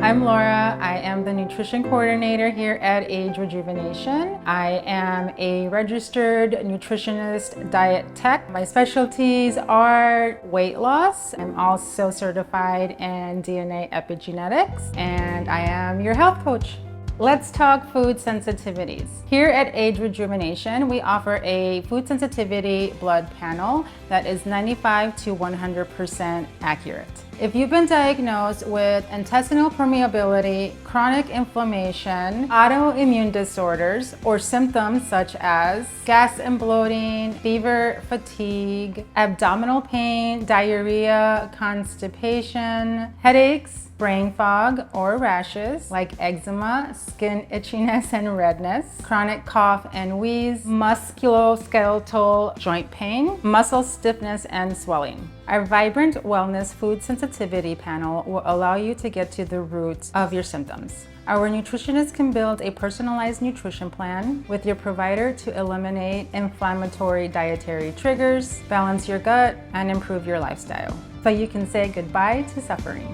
I'm Laura. I am the nutrition coordinator here at ageRejuvenation. I am a registered nutritionist diet tech. My specialties are weight loss. I'm also certified in DNA epigenetics, and I am your health coach. Let's talk food sensitivities. Here at ageRejuvenation, we offer a food sensitivity blood panel that is 95 to 100% accurate. If you've been diagnosed with intestinal permeability, chronic inflammation, autoimmune disorders, or symptoms such as gas and bloating, fever, fatigue, abdominal pain, diarrhea, constipation, headaches, brain fog or rashes like eczema, skin itchiness and redness, chronic cough and wheeze, musculoskeletal joint pain, muscle stiffness and swelling. Our Vibrant Wellness Food Sensitivity Panel will allow you to get to the root of your symptoms. Our nutritionists can build a personalized nutrition plan with your provider to eliminate inflammatory dietary triggers, balance your gut, and improve your lifestyle, so you can say goodbye to suffering.